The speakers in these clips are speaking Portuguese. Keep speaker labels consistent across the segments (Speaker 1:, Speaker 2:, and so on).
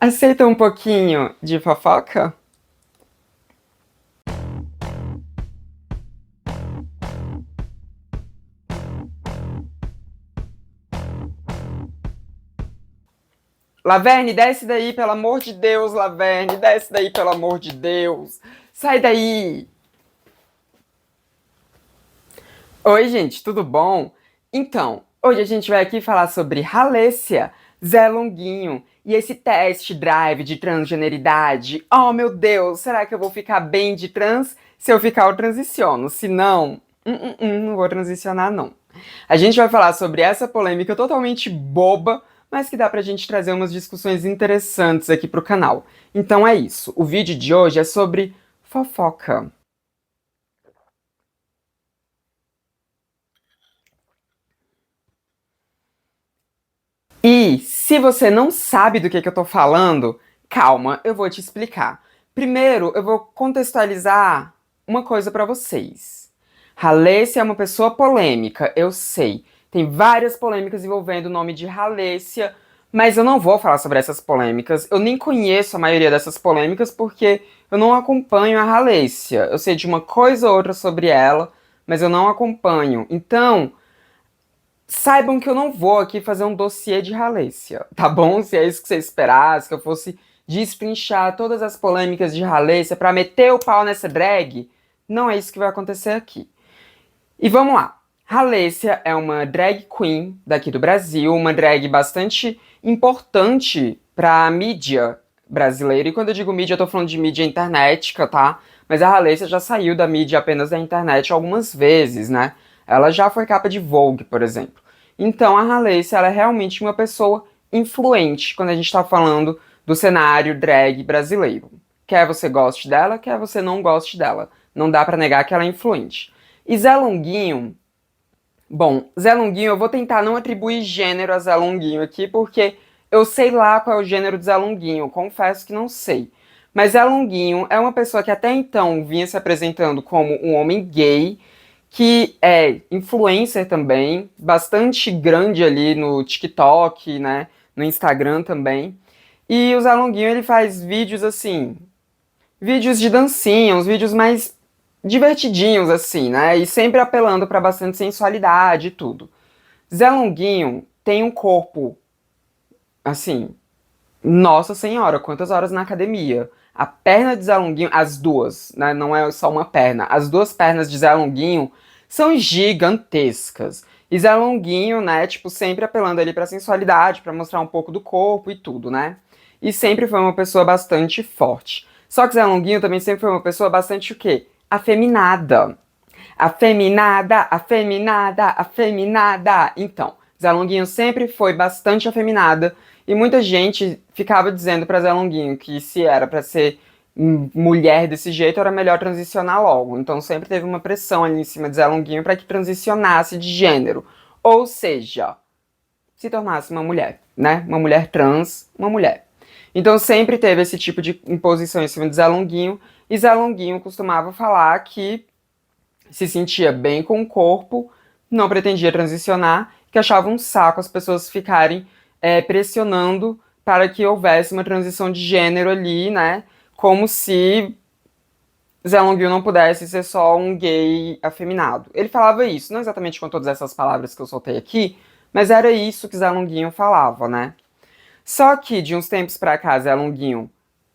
Speaker 1: Aceita um pouquinho de fofoca? Laverne, desce daí, pelo amor de Deus, Laverne, desce daí, pelo amor de Deus. Sai daí. Oi, gente, tudo bom? Então, hoje a gente vai aqui falar sobre Halessia, Zé Longuinho e esse test drive de transgeneridade. Oh, meu Deus, será que eu vou ficar bem de trans? Se eu ficar, eu transiciono. Se não, não vou transicionar, não. A gente vai falar sobre essa polêmica totalmente boba, mas que dá pra gente trazer umas discussões interessantes aqui pro canal. Então é isso. O vídeo de hoje é sobre fofoca. E se você não sabe do que eu tô falando, calma, eu vou te explicar. Primeiro, eu vou contextualizar uma coisa pra vocês. Halessia é uma pessoa polêmica, eu sei. Tem várias polêmicas envolvendo o nome de Halessia, mas eu não vou falar sobre essas polêmicas. Eu nem conheço a maioria dessas polêmicas porque eu não acompanho a Halessia. Eu sei de uma coisa ou outra sobre ela, mas eu não acompanho. Então, saibam que eu não vou aqui fazer um dossiê de Halessia, tá bom? Se é isso que você esperasse, que eu fosse destrinchar todas as polêmicas de Halessia pra meter o pau nessa drag, não é isso que vai acontecer aqui. E vamos lá. Halessia é uma drag queen daqui do Brasil, uma drag bastante importante pra mídia brasileira. E quando eu digo mídia, eu tô falando de mídia internetica, tá? Mas a Halessia já saiu da mídia apenas da internet algumas vezes, né? Ela já foi capa de Vogue, por exemplo. Então a Halessia, ela é realmente uma pessoa influente quando a gente tá falando do cenário drag brasileiro. Quer você goste dela, quer você não goste dela. Não dá pra negar que ela é influente. E Zé Longuinho, bom, Zé Longuinho, eu vou tentar não atribuir gênero a Zé Longuinho aqui, porque eu sei lá qual é o gênero de Zé Longuinho, confesso que não sei. Mas Zé Longuinho é uma pessoa que até então vinha se apresentando como um homem gay, que é influencer também, bastante grande ali no TikTok, né, no Instagram também. E o Zé Longuinho, ele faz vídeos assim, vídeos de dancinha, uns vídeos mais divertidinhos assim, né? E sempre apelando pra bastante sensualidade e tudo. Zé Longuinho tem um corpo assim, nossa senhora, quantas horas na academia? A perna de Zé Longuinho, as duas, né? Não é só uma perna. As duas pernas de Zé Longuinho são gigantescas. E Zé Longuinho, né, tipo, sempre apelando ali pra sensualidade, pra mostrar um pouco do corpo e tudo, né? E sempre foi uma pessoa bastante forte. Só que Zé Longuinho também sempre foi uma pessoa bastante o quê? Afeminada. Afeminada, afeminada, afeminada. Então, Zé Longuinho sempre foi bastante afeminada e muita gente ficava dizendo pra Zé Longuinho que se era pra ser mulher desse jeito, era melhor transicionar logo. Então sempre teve uma pressão ali em cima de Zé Longuinho pra que transicionasse de gênero. Ou seja, se tornasse uma mulher, né? Uma mulher trans, uma mulher. Então sempre teve esse tipo de imposição em cima de Zé Longuinho, e Zé Longuinho costumava falar que se sentia bem com o corpo, não pretendia transicionar, que achava um saco as pessoas ficarem pressionando para que houvesse uma transição de gênero ali, né? Como se Zé Longuinho não pudesse ser só um gay afeminado. Ele falava isso, não exatamente com todas essas palavras que eu soltei aqui, mas era isso que Zé Longuinho falava, né? Só que de uns tempos pra cá, Zé Longuinho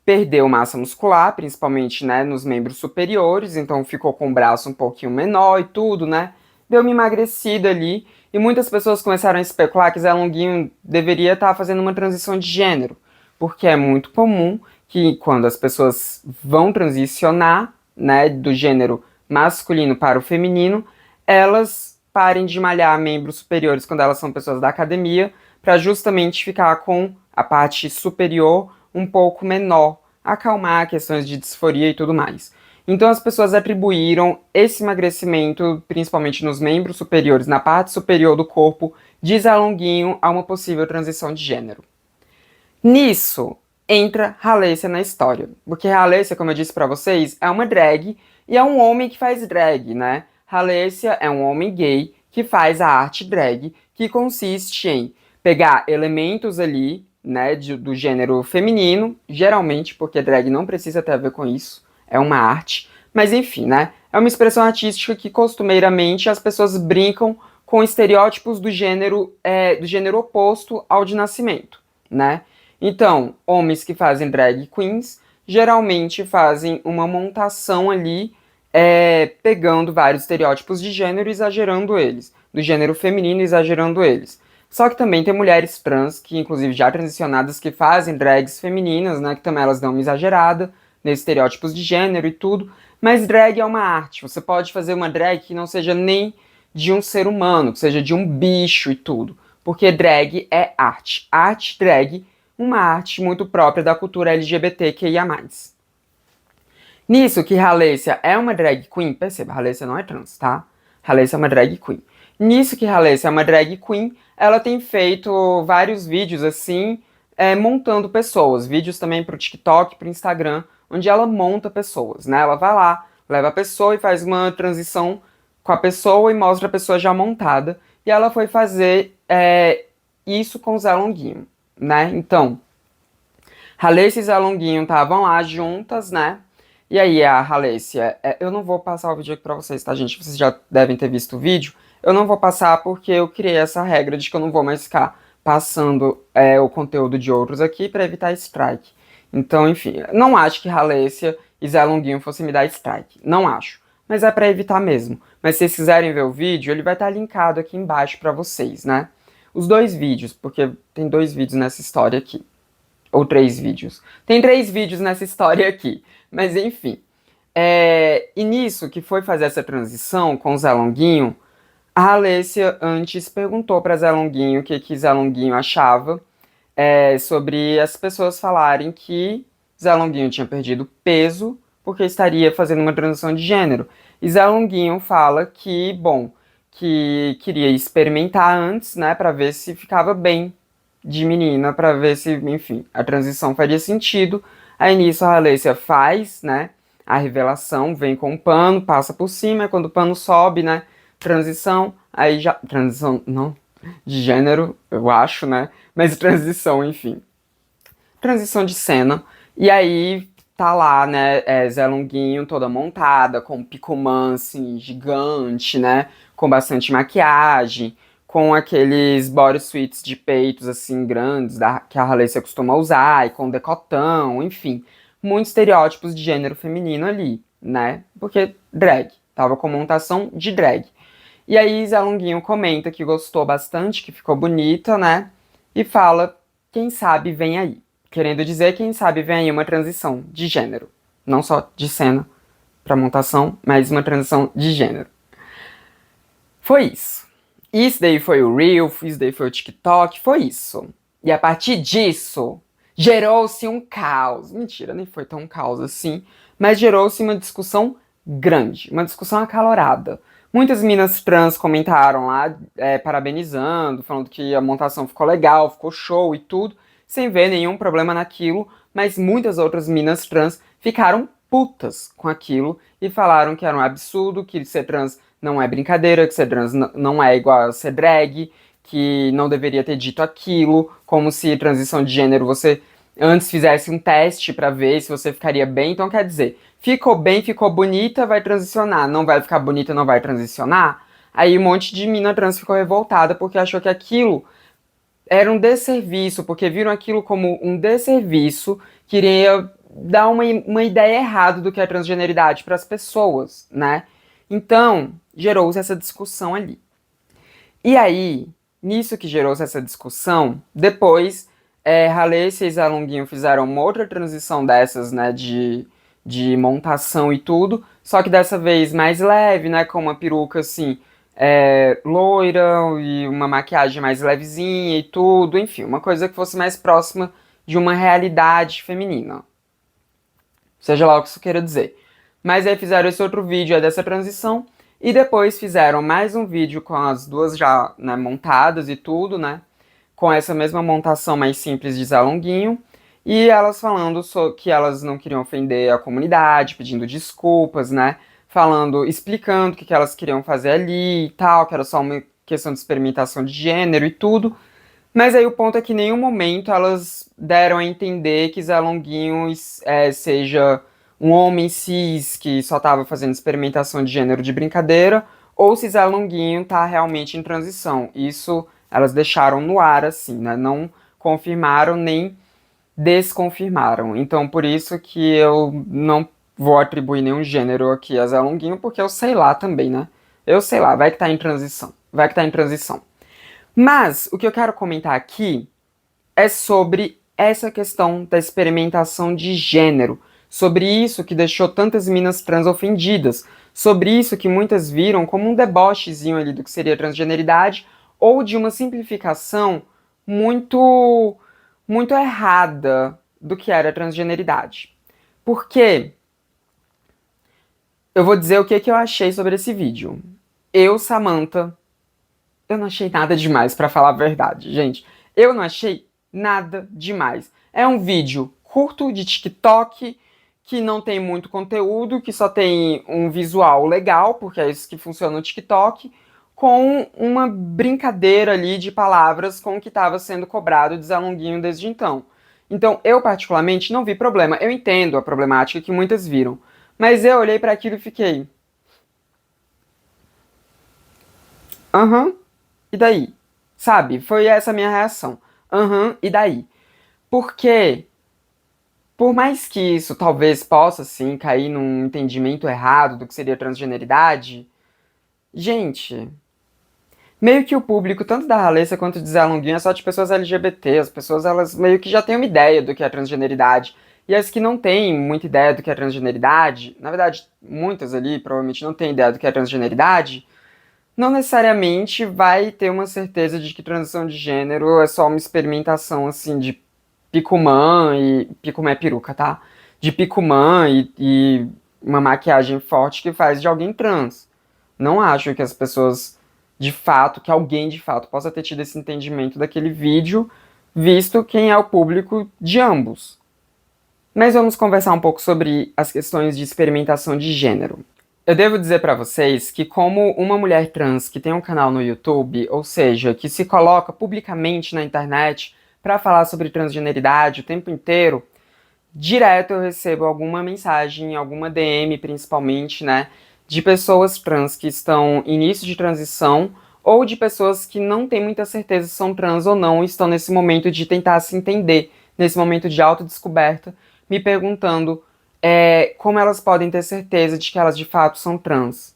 Speaker 1: perdeu massa muscular, principalmente, né, nos membros superiores, então ficou com o braço um pouquinho menor e tudo, né? Deu uma emagrecida ali, e muitas pessoas começaram a especular que Zé Longuinho deveria estar fazendo uma transição de gênero, porque é muito comum que quando as pessoas vão transicionar, né, do gênero masculino para o feminino, elas parem de malhar membros superiores quando elas são pessoas da academia, para justamente ficar com a parte superior um pouco menor, acalmar questões de disforia e tudo mais. Então as pessoas atribuíram esse emagrecimento, principalmente nos membros superiores, na parte superior do corpo, de Zé Longuinho a uma possível transição de gênero. Nisso entra Halessia na história, porque Halessia, como eu disse pra vocês, é uma drag e é um homem que faz drag, né? Halessia é um homem gay que faz a arte drag, que consiste em pegar elementos ali, né, do gênero feminino, geralmente, porque drag não precisa ter a ver com isso, é uma arte, mas enfim, né, é uma expressão artística que costumeiramente as pessoas brincam com estereótipos do gênero oposto ao de nascimento, né. Então, homens que fazem drag queens geralmente fazem uma montação ali, pegando vários estereótipos de gênero e exagerando eles, do gênero feminino exagerando eles. Só que também tem mulheres trans, que inclusive já transicionadas, que fazem drags femininas, né, que também elas dão uma exagerada nesses estereótipos de gênero e tudo, mas drag é uma arte, você pode fazer uma drag que não seja nem de um ser humano, que seja de um bicho e tudo, porque drag é arte. Arte drag, uma arte muito própria da cultura LGBTQIA+. Nisso que Halessia é uma drag queen, perceba, Halessia não é trans, tá? Halessia é uma drag queen. Nisso que Halessia é uma drag queen, ela tem feito vários vídeos assim, montando pessoas. Vídeos também pro TikTok, pro Instagram, onde ela monta pessoas, né? Ela vai lá, leva a pessoa e faz uma transição com a pessoa e mostra a pessoa já montada. E ela foi fazer isso com o Zé Longuinho, né? Então, Halessia e Zé Longuinho estavam lá juntas, né? E aí, a Halessia, eu não vou passar o vídeo aqui pra vocês, tá, gente? Vocês já devem ter visto o vídeo. Eu não vou passar porque eu criei essa regra de que eu não vou mais ficar passando o conteúdo de outros aqui pra evitar strike. Então, enfim, não acho que Halessia e Zé Longuinho fossem me dar strike. Não acho. Mas é pra evitar mesmo. Mas se vocês quiserem ver o vídeo, ele vai estar linkado aqui embaixo pra vocês, né? Os dois vídeos, porque tem 2 vídeos nessa história aqui. Ou 3 vídeos. Tem 3 vídeos nessa história aqui. Mas enfim. E nisso que foi fazer essa transição com o Zé Longuinho, a Halessia antes perguntou para Zé Longuinho o que Zé Longuinho achava sobre as pessoas falarem que Zé Longuinho tinha perdido peso porque estaria fazendo uma transição de gênero. E Zé Longuinho fala que, bom, que queria experimentar antes, né, para ver se ficava bem de menina, para ver se, enfim, a transição faria sentido. Aí nisso a Halessia faz, né, a revelação, vem com o pano, passa por cima, e quando o pano sobe, né, transição, aí já, transição, não, de gênero, eu acho, né, mas transição, enfim, transição de cena, e aí tá lá, né, Zé Longuinho toda montada, com um picumã, assim, gigante, né, com bastante maquiagem, com aqueles bodysuits de peitos, assim, grandes, que a Halessia costuma usar, e com decotão, enfim, muitos estereótipos de gênero feminino ali, né, porque drag, tava com montação de drag. E aí Zé Longuinho comenta que gostou bastante, que ficou bonita, né, e fala, quem sabe vem aí. Querendo dizer, quem sabe vem aí uma transição de gênero. Não só de cena para montação, mas uma transição de gênero. Foi isso. Isso daí foi o Reel, isso daí foi o TikTok, foi isso. E a partir disso, gerou-se um caos. Mentira, nem foi tão caos assim, mas gerou-se uma discussão grande, uma discussão acalorada. Muitas minas trans comentaram lá, parabenizando, falando que a montação ficou legal, ficou show e tudo, sem ver nenhum problema naquilo, mas muitas outras minas trans ficaram putas com aquilo e falaram que era um absurdo, que ser trans não é brincadeira, que ser trans não é igual a ser drag, que não deveria ter dito aquilo, como se transição de gênero você antes fizesse um teste pra ver se você ficaria bem. Então quer dizer, ficou bem, ficou bonita, vai transicionar, não vai ficar bonita, não vai transicionar. Aí um monte de mina trans ficou revoltada porque achou que aquilo era um desserviço, porque viram aquilo como um desserviço, queria dar uma ideia errada do que é transgeneridade para as pessoas, né? Então, gerou-se essa discussão ali. E aí, nisso que gerou-se essa discussão, depois, Halessia e Zé Longuinho fizeram uma outra transição dessas, né, de montação e tudo, só que dessa vez mais leve, né, com uma peruca, assim, loira e uma maquiagem mais levezinha e tudo, enfim, uma coisa que fosse mais próxima de uma realidade feminina. Seja lá o que isso queira dizer. Mas aí fizeram esse outro vídeo dessa transição, e depois fizeram mais um vídeo com as duas já, né, montadas e tudo, né, com essa mesma montação mais simples de Zé Longuinho, e elas falando que elas não queriam ofender a comunidade, pedindo desculpas, né, falando, explicando o que elas queriam fazer ali e tal, que era só uma questão de experimentação de gênero e tudo, Mas aí o ponto é que em nenhum momento elas deram a entender que Zé Longuinho seja um homem cis que só estava fazendo experimentação de gênero de brincadeira, ou se Zé Longuinho tá realmente em transição. Isso elas deixaram no ar, assim, né? Não confirmaram nem desconfirmaram. Então, por isso que eu não vou atribuir nenhum gênero aqui a Zé Longuinho, porque eu sei lá também, né? Eu sei lá, vai que tá em transição. Vai que tá em transição. Mas o que eu quero comentar aqui é sobre essa questão da experimentação de gênero, sobre isso que deixou tantas minas trans ofendidas, sobre isso que muitas viram como um debochezinho ali do que seria transgeneridade ou de uma simplificação muito muito errada do que era transgeneridade. Porque eu vou dizer o que eu achei sobre esse vídeo. Eu, Samantha, eu não achei nada demais, pra falar a verdade, gente. Eu não achei nada demais. É um vídeo curto de TikTok que não tem muito conteúdo, que só tem um visual legal, porque é isso que funciona no TikTok, com uma brincadeira ali de palavras com o que estava sendo cobrado de Zé Longuinho desde então. Então, eu particularmente não vi problema. Eu entendo a problemática que muitas viram, mas eu olhei para aquilo e fiquei, aham, e daí? Sabe? Foi essa a minha reação. Aham, e daí? Porque, por mais que isso talvez possa, sim, cair num entendimento errado do que seria transgeneridade, gente, meio que o público, tanto da Halessia quanto de Zé Longuinho, é só de pessoas LGBT. As pessoas, elas meio que já têm uma ideia do que é transgeneridade. E as que não têm muita ideia do que é transgeneridade, na verdade, muitas ali provavelmente não têm ideia do que é transgeneridade, não necessariamente vai ter uma certeza de que transição de gênero é só uma experimentação, assim, de Picumã e... Picumã é peruca, tá? De Picumã e uma maquiagem forte que faz de alguém trans. Não acho que as pessoas, de fato, que alguém de fato possa ter tido esse entendimento daquele vídeo, visto quem é o público de ambos. Mas vamos conversar um pouco sobre as questões de experimentação de gênero. Eu devo dizer pra vocês que, como uma mulher trans que tem um canal no YouTube, ou seja, que se coloca publicamente na internet pra falar sobre transgeneridade o tempo inteiro, direto eu recebo alguma mensagem, alguma DM principalmente, né, de pessoas trans que estão em início de transição ou de pessoas que não têm muita certeza se são trans ou não e estão nesse momento de tentar se entender, nesse momento de autodescoberta, me perguntando como elas podem ter certeza de que elas de fato são trans.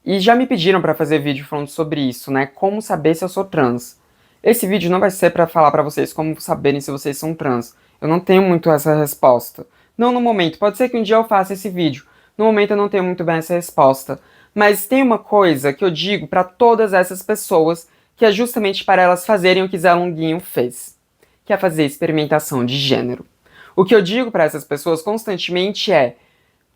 Speaker 1: E já me pediram pra fazer vídeo falando sobre isso, né? Como saber se eu sou trans. Esse vídeo não vai ser pra falar pra vocês como saberem se vocês são trans. Eu não tenho muito essa resposta. Não no momento. Pode ser que um dia eu faça esse vídeo. No momento eu não tenho muito bem essa resposta. Mas tem uma coisa que eu digo pra todas essas pessoas, que é justamente para elas fazerem o que Zé Longuinho fez, que é fazer experimentação de gênero. O que eu digo pra essas pessoas constantemente é: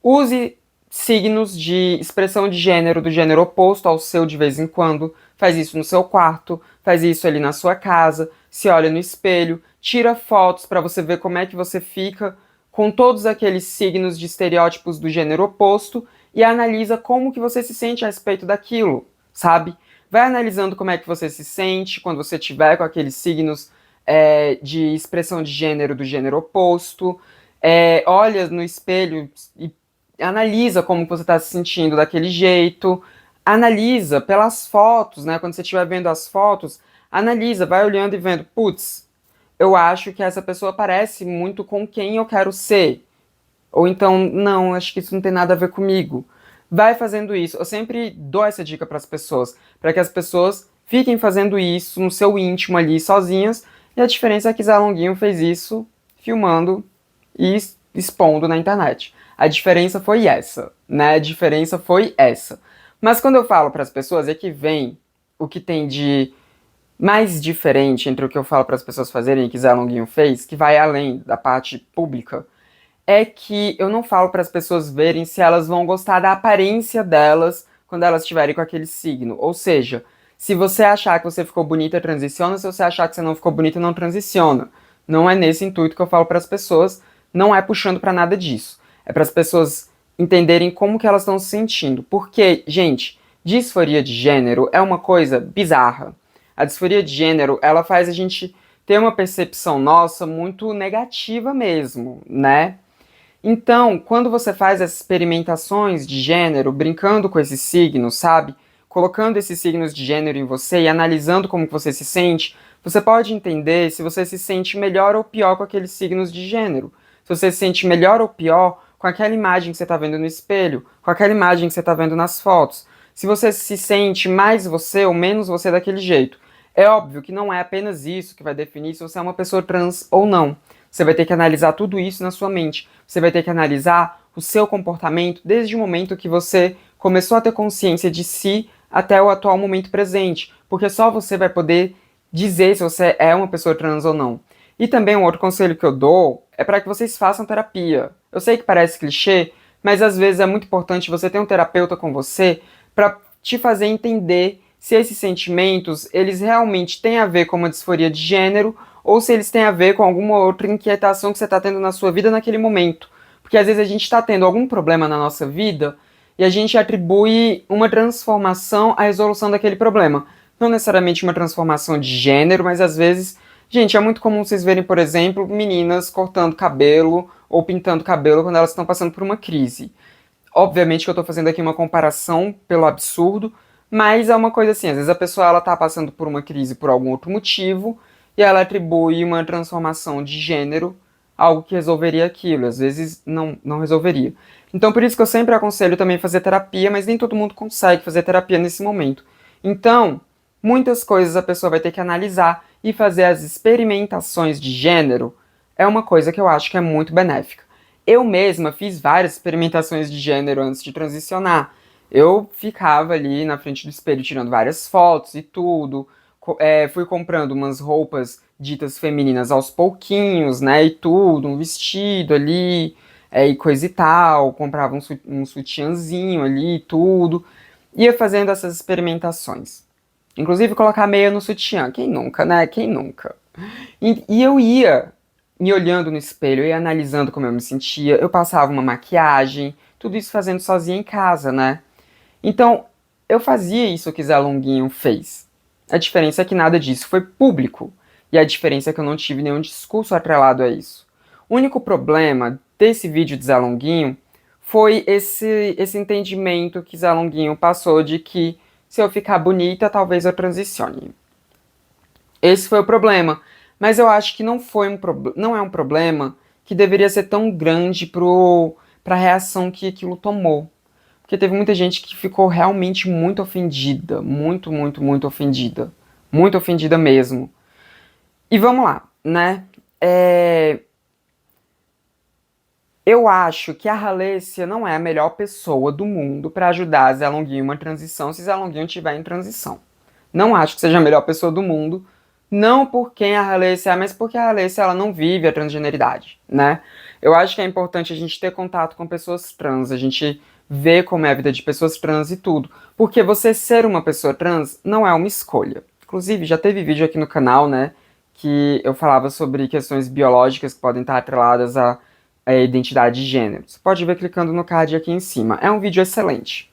Speaker 1: use signos de expressão de gênero do gênero oposto ao seu de vez em quando. Faz isso no seu quarto, faz isso ali na sua casa, se olha no espelho, tira fotos para você ver como é que você fica com todos aqueles signos de estereótipos do gênero oposto e analisa como que você se sente a respeito daquilo, sabe? Vai analisando como é que você se sente quando você tiver com aqueles signos de expressão de gênero do gênero oposto, olha no espelho e analisa como você está se sentindo daquele jeito, analisa pelas fotos, né? Quando você estiver vendo as fotos, analisa, vai olhando e vendo, putz, eu acho que essa pessoa parece muito com quem eu quero ser. Ou então, não, acho que isso não tem nada a ver comigo. Vai fazendo isso. Eu sempre dou essa dica para as pessoas, para que as pessoas fiquem fazendo isso no seu íntimo ali, sozinhas. E a diferença é que Zé Longuinho fez isso filmando e expondo na internet. A diferença foi essa, né? A diferença foi essa. Mas quando eu falo para as pessoas, é que vem o que tem de mais diferente entre o que eu falo para as pessoas fazerem e que Zé Longuinho fez, que vai além da parte pública, é que eu não falo para as pessoas verem se elas vão gostar da aparência delas quando elas estiverem com aquele signo. Ou seja, se você achar que você ficou bonita, transiciona. Se você achar que você não ficou bonita, não transiciona. Não é nesse intuito que eu falo para as pessoas, não é puxando para nada disso. É para as pessoas entenderem como que elas estão se sentindo. Porque, gente, disforia de gênero é uma coisa bizarra. A disforia de gênero, ela faz a gente ter uma percepção nossa muito negativa mesmo, né? Então, quando você faz as experimentações de gênero, brincando com esses signos, sabe? Colocando esses signos de gênero em você e analisando como que você se sente, você pode entender se você se sente melhor ou pior com aqueles signos de gênero. Se você se sente melhor ou pior com aquela imagem que você está vendo no espelho, com aquela imagem que você está vendo nas fotos. Se você se sente mais você ou menos você daquele jeito. É óbvio que não é apenas isso que vai definir se você é uma pessoa trans ou não. Você vai ter que analisar tudo isso na sua mente. Você vai ter que analisar o seu comportamento desde o momento que você começou a ter consciência de si até o atual momento presente. Porque só você vai poder dizer se você é uma pessoa trans ou não. E também um outro conselho que eu dou é para que vocês façam terapia. Eu sei que parece clichê, mas às vezes é muito importante você ter um terapeuta com você para te fazer entender se esses sentimentos, eles realmente têm a ver com uma disforia de gênero ou se eles têm a ver com alguma outra inquietação que você está tendo na sua vida naquele momento. Porque às vezes a gente está tendo algum problema na nossa vida e a gente atribui uma transformação à resolução daquele problema. Não necessariamente uma transformação de gênero, mas às vezes, gente, é muito comum vocês verem, por exemplo, meninas cortando cabelo ou pintando cabelo quando elas estão passando por uma crise. Obviamente que eu estou fazendo aqui uma comparação pelo absurdo, mas é uma coisa assim, às vezes a pessoa ela tá passando por uma crise por algum outro motivo e ela atribui uma transformação de gênero a algo que resolveria aquilo, às vezes não resolveria. Então por isso que eu sempre aconselho também fazer terapia, mas nem todo mundo consegue fazer terapia nesse momento. Então, muitas coisas a pessoa vai ter que analisar e fazer as experimentações de gênero é uma coisa que eu acho que é muito benéfica. Eu mesma fiz várias experimentações de gênero antes de transicionar. Eu ficava ali na frente do espelho tirando várias fotos e tudo. Fui comprando umas roupas ditas femininas aos pouquinhos, né? E tudo, um vestido ali, e coisa e tal. Comprava um sutiãzinho ali e tudo. Ia fazendo essas experimentações. Inclusive colocar meia no sutiã. Quem nunca, né? Quem nunca? E eu ia me olhando no espelho, eu ia analisando como eu me sentia. Eu passava uma maquiagem, tudo isso fazendo sozinha em casa, né? Então, eu fazia isso que Zé Longuinho fez. A diferença é que nada disso foi público. E a diferença é que eu não tive nenhum discurso atrelado a isso. O único problema desse vídeo de Zé Longuinho foi esse entendimento que Zé Longuinho passou de que se eu ficar bonita, talvez eu transicione. Esse foi o problema. Mas eu acho que não é um problema que deveria ser tão grande para a reação que aquilo tomou. Porque teve muita gente que ficou realmente muito ofendida. Muito, muito, muito ofendida. Muito ofendida mesmo. E vamos lá, né? Eu acho que a Halessia não é a melhor pessoa do mundo para ajudar a Zé Longuinho em uma transição se Zé Longuinho estiver em transição. Não acho que seja a melhor pessoa do mundo. Não por quem a Halessia é, mas porque a Halessia ela não vive a transgeneridade, né? Eu acho que é importante a gente ter contato com pessoas trans, a gente ver como é a vida de pessoas trans e tudo. Porque você ser uma pessoa trans não é uma escolha. Inclusive, já teve vídeo aqui no canal, né, que eu falava sobre questões biológicas que podem estar atreladas à identidade de gênero. Você pode ver clicando no card aqui em cima. É um vídeo excelente.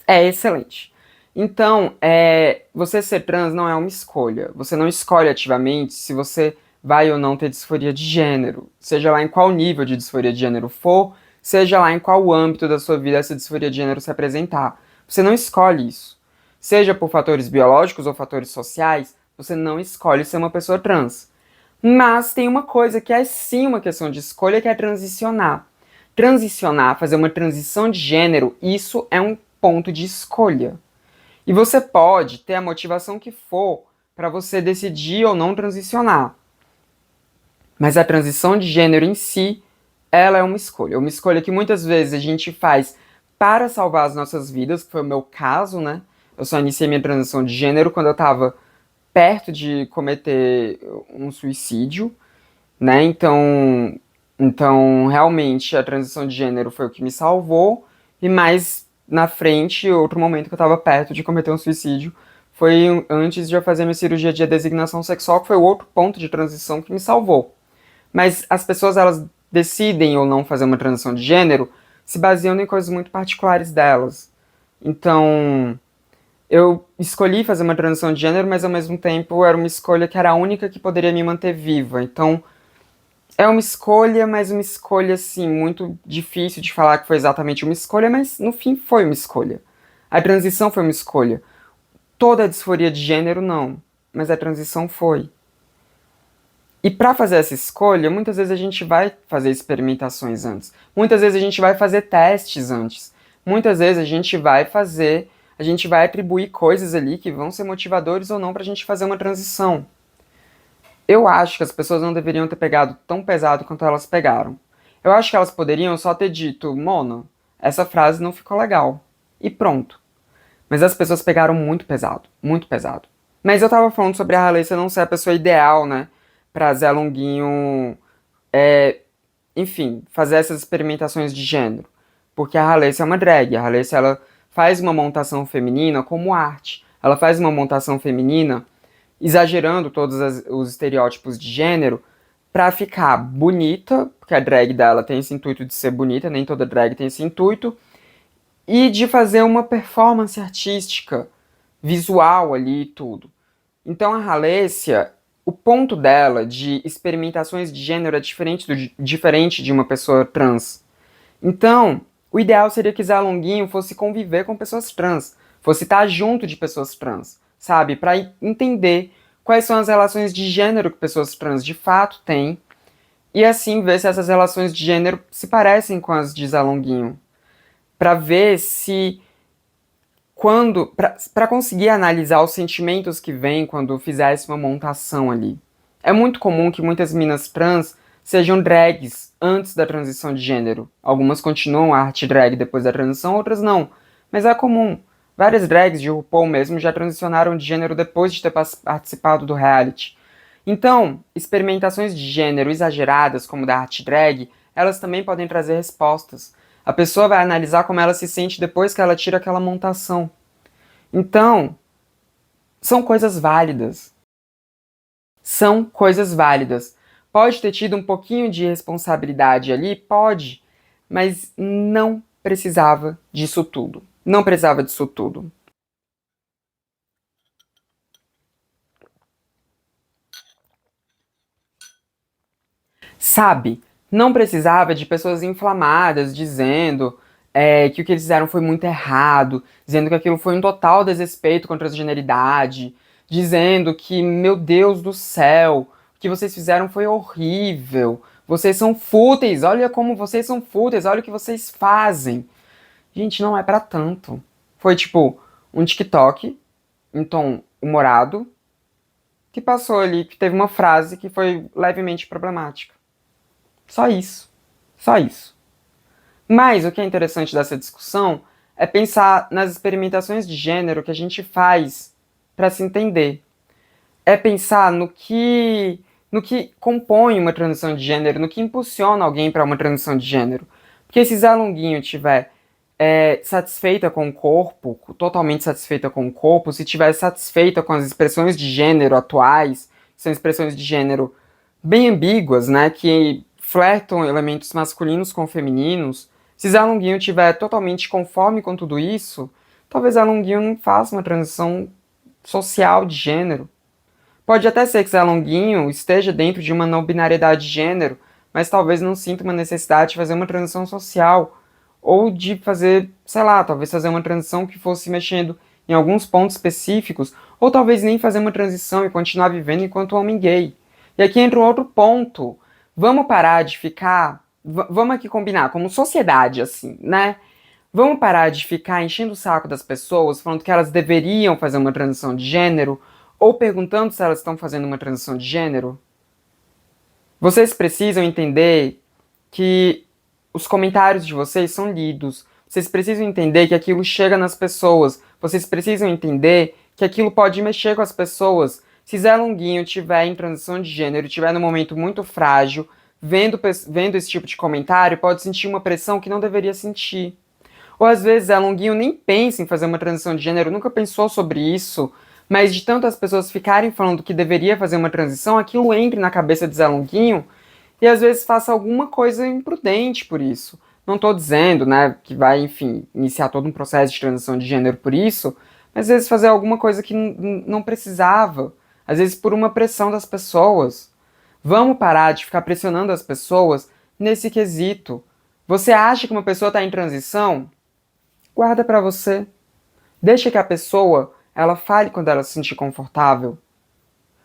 Speaker 1: É excelente. Então, você ser trans não é uma escolha. Você não escolhe ativamente se você vai ou não ter disforia de gênero. Seja lá em qual nível de disforia de gênero for, seja lá em qual âmbito da sua vida essa disforia de gênero se apresentar. Você não escolhe isso. Seja por fatores biológicos ou fatores sociais, você não escolhe ser uma pessoa trans. Mas tem uma coisa que é sim uma questão de escolha, que é transicionar. Transicionar, fazer uma transição de gênero, isso é um ponto de escolha. E você pode ter a motivação que for para você decidir ou não transicionar. Mas a transição de gênero em si, ela é uma escolha. Uma escolha que muitas vezes a gente faz para salvar as nossas vidas, que foi o meu caso, né? Eu só iniciei minha transição de gênero quando eu estava perto de cometer um suicídio, né? Então, realmente, a transição de gênero foi o que me salvou. E mais na frente, outro momento que eu estava perto de cometer um suicídio foi antes de eu fazer minha cirurgia de designação sexual, que foi o outro ponto de transição que me salvou. Mas as pessoas, elas decidem ou não fazer uma transição de gênero se baseando em coisas muito particulares delas. Então, Eu escolhi fazer uma transição de gênero, mas ao mesmo tempo era uma escolha que era a única que poderia me manter viva. Então, é uma escolha, mas uma escolha, assim, muito difícil de falar que foi exatamente uma escolha, mas no fim foi uma escolha. A transição foi uma escolha. Toda a disforia de gênero, não. Mas a transição foi. E para fazer essa escolha, muitas vezes a gente vai fazer experimentações antes. Muitas vezes a gente vai fazer testes antes. Muitas vezes a gente vai atribuir coisas ali que vão ser motivadores ou não para a gente fazer uma transição. Eu acho que as pessoas não deveriam ter pegado tão pesado quanto elas pegaram. Eu acho que elas poderiam só ter dito, Mona, essa frase não ficou legal. E pronto. Mas as pessoas pegaram muito pesado, muito pesado. Mas eu tava falando sobre a Haleycia não ser a pessoa ideal, né? Pra Zé Longuinho, enfim, fazer essas experimentações de gênero. Porque a Haleycia é uma drag. A Haleycia, ela faz uma montação feminina como arte. Ela faz uma montação feminina exagerando todos os estereótipos de gênero pra ficar bonita, porque a drag dela tem esse intuito de ser bonita, nem toda drag tem esse intuito, e de fazer uma performance artística, visual ali e tudo. Então a Halessia, o ponto dela de experimentações de gênero é diferente de uma pessoa trans. Então, o ideal seria que Zé Longuinho fosse conviver com pessoas trans, fosse estar junto de pessoas trans, sabe? Para entender quais são as relações de gênero que pessoas trans de fato têm, e assim ver se essas relações de gênero se parecem com as de Zé Longuinho. Para ver se quando para conseguir analisar os sentimentos que vêm quando fizesse uma montação ali. É muito comum que muitas minas trans sejam drags antes da transição de gênero. Algumas continuam a arte drag depois da transição, outras não. Mas é comum. Várias drags de RuPaul mesmo já transicionaram de gênero depois de ter participado do reality. Então, experimentações de gênero exageradas, como da arte drag, elas também podem trazer respostas. A pessoa vai analisar como ela se sente depois que ela tira aquela montação. Então, são coisas válidas. São coisas válidas. Pode ter tido um pouquinho de responsabilidade ali? Pode. Mas não precisava disso tudo. Não precisava disso tudo. Sabe? Não precisava de pessoas inflamadas dizendo que o que eles fizeram foi muito errado, dizendo que aquilo foi um total desrespeito contra a transgeneridade, dizendo que, meu Deus do céu, o que vocês fizeram foi horrível, vocês são fúteis, olha como vocês são fúteis, olha o que vocês fazem. Gente, não é pra tanto. Foi tipo um TikTok em tom humorado que passou ali, que teve uma frase que foi levemente problemática. Só isso. Só isso. Mas o que é interessante dessa discussão é pensar nas experimentações de gênero que a gente faz para se entender. É pensar no que compõe uma transição de gênero, no que impulsiona alguém para uma transição de gênero. Porque se Zé Longuinho tiver satisfeita com o corpo, totalmente satisfeita com o corpo, se estiver satisfeita com as expressões de gênero atuais, que são expressões de gênero bem ambíguas, né, que flertam elementos masculinos com femininos, se Zé Longuinho estiver totalmente conforme com tudo isso, talvez Zé Longuinho não faça uma transição social de gênero. Pode até ser que Zé Longuinho esteja dentro de uma não binariedade de gênero, mas talvez não sinta uma necessidade de fazer uma transição social, ou de fazer, sei lá, talvez fazer uma transição que fosse mexendo em alguns pontos específicos, ou talvez nem fazer uma transição e continuar vivendo enquanto homem gay. E aqui entra um outro ponto. Vamos parar de ficar. Vamos aqui combinar, como sociedade, assim, né? Vamos parar de ficar enchendo o saco das pessoas, falando que elas deveriam fazer uma transição de gênero, ou perguntando se elas estão fazendo uma transição de gênero. Vocês precisam entender que os comentários de vocês são lidos. Vocês precisam entender que aquilo chega nas pessoas. Vocês precisam entender que aquilo pode mexer com as pessoas. Se Zé Longuinho estiver em transição de gênero, estiver num momento muito frágil, vendo esse tipo de comentário, pode sentir uma pressão que não deveria sentir. Ou às vezes Zé Longuinho nem pensa em fazer uma transição de gênero, nunca pensou sobre isso, mas de tanto as pessoas ficarem falando que deveria fazer uma transição, aquilo entra na cabeça de Zé Longuinho e às vezes faça alguma coisa imprudente por isso. Não estou dizendo, né, que vai, enfim, iniciar todo um processo de transição de gênero por isso, às vezes fazer alguma coisa que não precisava, às vezes por uma pressão das pessoas. Vamos parar de ficar pressionando as pessoas nesse quesito. Você acha que uma pessoa está em transição? Guarda pra você. Deixa que a pessoa, ela fale quando ela se sentir confortável.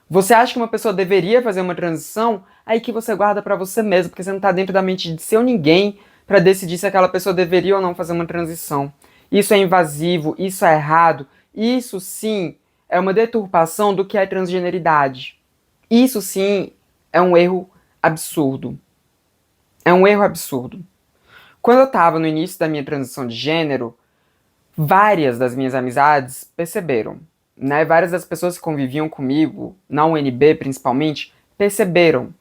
Speaker 1: Você acha que uma pessoa deveria fazer uma transição? Aí que você guarda pra você mesmo, porque você não tá dentro da mente de seu ninguém pra decidir se aquela pessoa deveria ou não fazer uma transição. Isso é invasivo, isso é errado, isso sim é uma deturpação do que é transgeneridade. Isso sim é um erro absurdo. É um erro absurdo. Quando eu tava no início da minha transição de gênero, várias das minhas amizades perceberam, né? Várias das pessoas que conviviam comigo, na UNB principalmente, perceberam.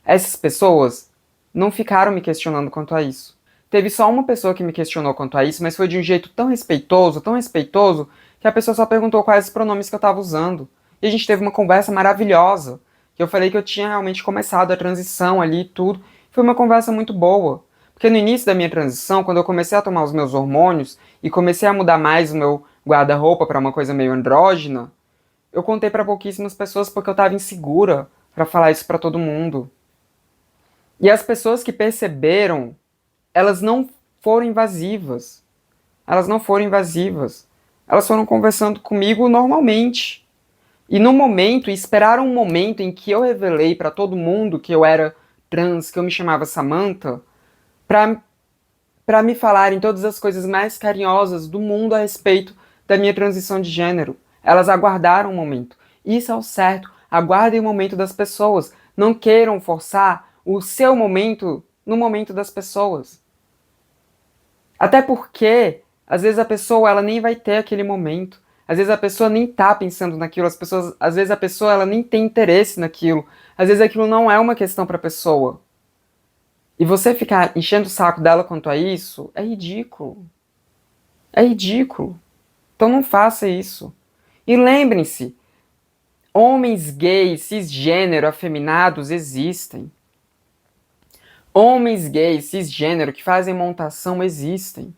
Speaker 1: Essas pessoas não ficaram me questionando quanto a isso. Teve só uma pessoa que me questionou quanto a isso, mas foi de um jeito tão respeitoso, que a pessoa só perguntou quais os pronomes que eu estava usando. E a gente teve uma conversa maravilhosa, que eu falei que eu tinha realmente começado a transição ali e tudo. Foi uma conversa muito boa. Porque no início da minha transição, quando eu comecei a tomar os meus hormônios e comecei a mudar mais o meu guarda-roupa para uma coisa meio andrógena, eu contei para pouquíssimas pessoas porque eu estava insegura para falar isso para todo mundo. E as pessoas que perceberam, elas não foram invasivas. Elas não foram invasivas. Elas foram conversando comigo normalmente. E no momento, esperaram um momento em que eu revelei para todo mundo que eu era trans, que eu me chamava Samantha, para me falarem todas as coisas mais carinhosas do mundo a respeito da minha transição de gênero. Elas aguardaram um momento. Isso é o certo. Aguardem o momento das pessoas. Não queiram forçar o seu momento no momento das pessoas. Até porque, às vezes a pessoa ela nem vai ter aquele momento. Às vezes a pessoa nem tá pensando naquilo. Às vezes a pessoa ela nem tem interesse naquilo. Às vezes aquilo não é uma questão para a pessoa. E você ficar enchendo o saco dela quanto a isso é ridículo. É ridículo. Então não faça isso. E lembrem-se, homens gays, cisgênero, afeminados existem. Homens gays, cisgênero, que fazem montação existem.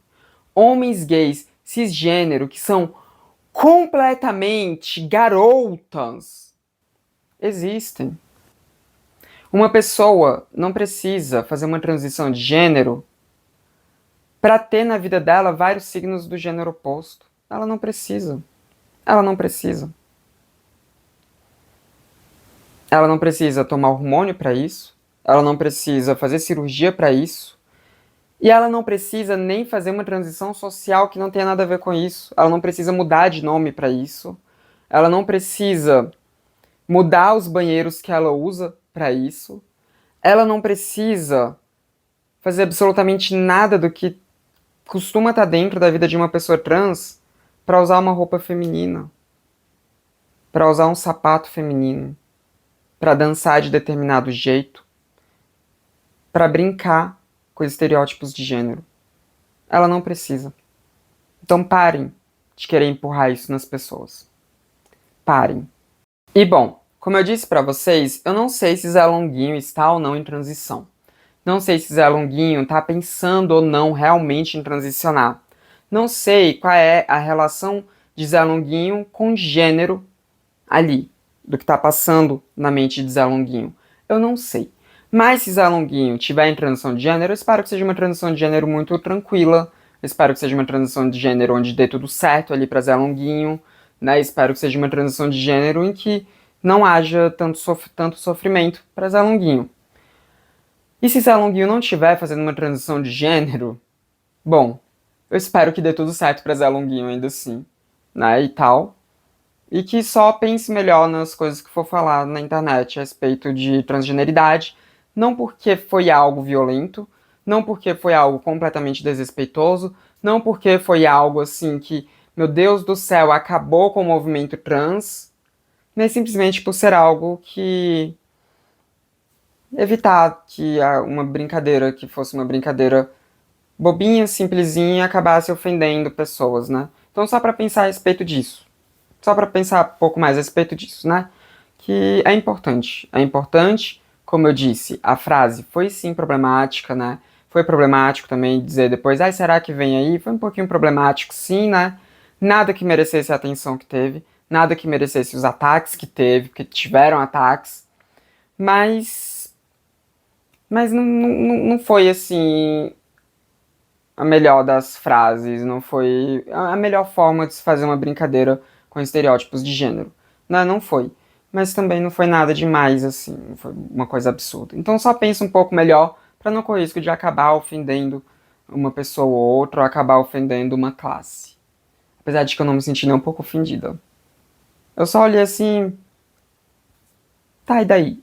Speaker 1: Homens gays, cisgênero, que são completamente garotas, existem. Uma pessoa não precisa fazer uma transição de gênero para ter na vida dela vários signos do gênero oposto. Ela não precisa. Ela não precisa. Ela não precisa tomar hormônio para isso. Ela não precisa fazer cirurgia para isso. E ela não precisa nem fazer uma transição social que não tenha nada a ver com isso. Ela não precisa mudar de nome para isso. Ela não precisa mudar os banheiros que ela usa para isso. Ela não precisa fazer absolutamente nada do que costuma estar dentro da vida de uma pessoa trans para usar uma roupa feminina, para usar um sapato feminino, para dançar de determinado jeito, para brincar com os estereótipos de gênero. Ela não precisa. Então parem de querer empurrar isso nas pessoas. Parem. E bom, como eu disse para vocês, eu não sei se Zé Longuinho está ou não em transição. Não sei se Zé Longuinho está pensando ou não realmente em transicionar. Não sei qual é a relação de Zé Longuinho com gênero ali, do que está passando na mente de Zé Longuinho. Eu não sei. Mas se Zé Longuinho tiver em transição de gênero, eu espero que seja uma transição de gênero muito tranquila. Eu espero que seja uma transição de gênero onde dê tudo certo ali para Zé Longuinho. Né? Espero que seja uma transição de gênero em que não haja tanto sofrimento para Zé Longuinho. E se Zé Longuinho não estiver fazendo uma transição de gênero, bom, eu espero que dê tudo certo para Zé Longuinho ainda assim, né, e tal. E que só pense melhor nas coisas que for falar na internet a respeito de transgeneridade, não porque foi algo violento, não porque foi algo completamente desrespeitoso, não porque foi algo assim que, meu Deus do céu, acabou com o movimento trans, mas simplesmente por ser algo que evitar que uma brincadeira que fosse uma brincadeira bobinha, simplesinha, acabasse ofendendo pessoas, né? Então só para pensar a respeito disso. Só para pensar um pouco mais a respeito disso, né? Que é importante. É importante, como eu disse, a frase foi sim problemática, né? Foi problemático também dizer depois, será que vem aí? Foi um pouquinho problemático sim, né? Nada que merecesse a atenção que teve, nada que merecesse os ataques que teve, porque tiveram ataques, mas não foi assim a melhor das frases, não foi a melhor forma de se fazer uma brincadeira com estereótipos de gênero. Não foi. Mas também não foi nada demais, assim, não foi uma coisa absurda. Então só pensa um pouco melhor para não correr risco de acabar ofendendo uma pessoa ou outra, ou acabar ofendendo uma classe. Apesar de que eu não me senti nem um pouco ofendida. Eu só olhei assim. Tá, e daí?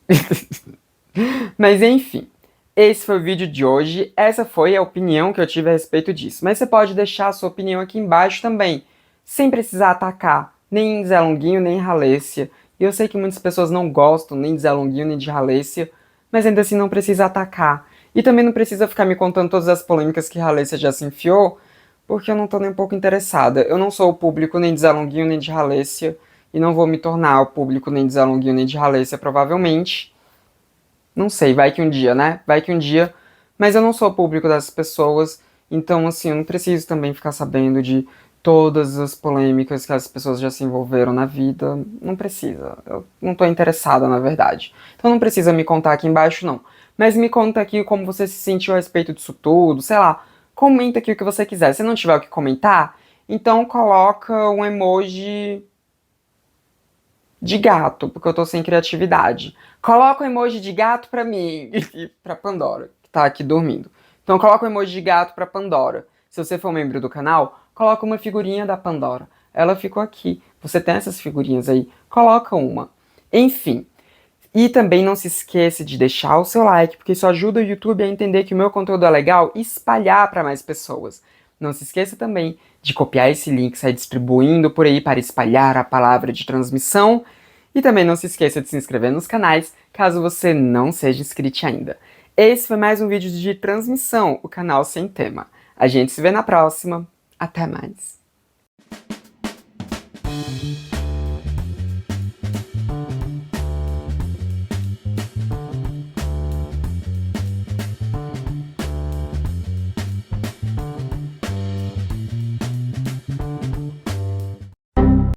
Speaker 1: Mas enfim. Esse foi o vídeo de hoje. Essa foi a opinião que eu tive a respeito disso. Mas você pode deixar a sua opinião aqui embaixo também. Sem precisar atacar nem Zé Longuinho, nem Halessia. E eu sei que muitas pessoas não gostam nem de Zé Longuinho, nem de Halessia. Mas ainda assim não precisa atacar. E também não precisa ficar me contando todas as polêmicas que Halessia já se enfiou. Porque eu não tô nem um pouco interessada. Eu não sou o público nem de Zé Longuinho, nem de Halessia. E não vou me tornar o público nem de Zé Longuinho, nem de Halessia, provavelmente. Não sei, vai que um dia, né? Vai que um dia. Mas eu não sou o público dessas pessoas, então, assim, eu não preciso também ficar sabendo de todas as polêmicas que as pessoas já se envolveram na vida. Não precisa. Eu não tô interessada, na verdade. Então não precisa me contar aqui embaixo, não. Mas me conta aqui como você se sentiu a respeito disso tudo, sei lá. Comenta aqui o que você quiser. Se não tiver o que comentar, então coloca um emoji de gato, porque eu tô sem criatividade. Coloca um emoji de gato pra mim e pra Pandora, que tá aqui dormindo. Então coloca um emoji de gato pra Pandora. Se você for membro do canal, coloca uma figurinha da Pandora. Ela ficou aqui. Você tem essas figurinhas aí? Coloca uma. Enfim. E também não se esqueça de deixar o seu like, porque isso ajuda o YouTube a entender que o meu conteúdo é legal e espalhar para mais pessoas. Não se esqueça também de copiar esse link, sair distribuindo por aí para espalhar a palavra de transmissão. E também não se esqueça de se inscrever nos canais, caso você não seja inscrito ainda. Esse foi mais um vídeo de transmissão, o canal sem tema. A gente se vê na próxima. Até mais.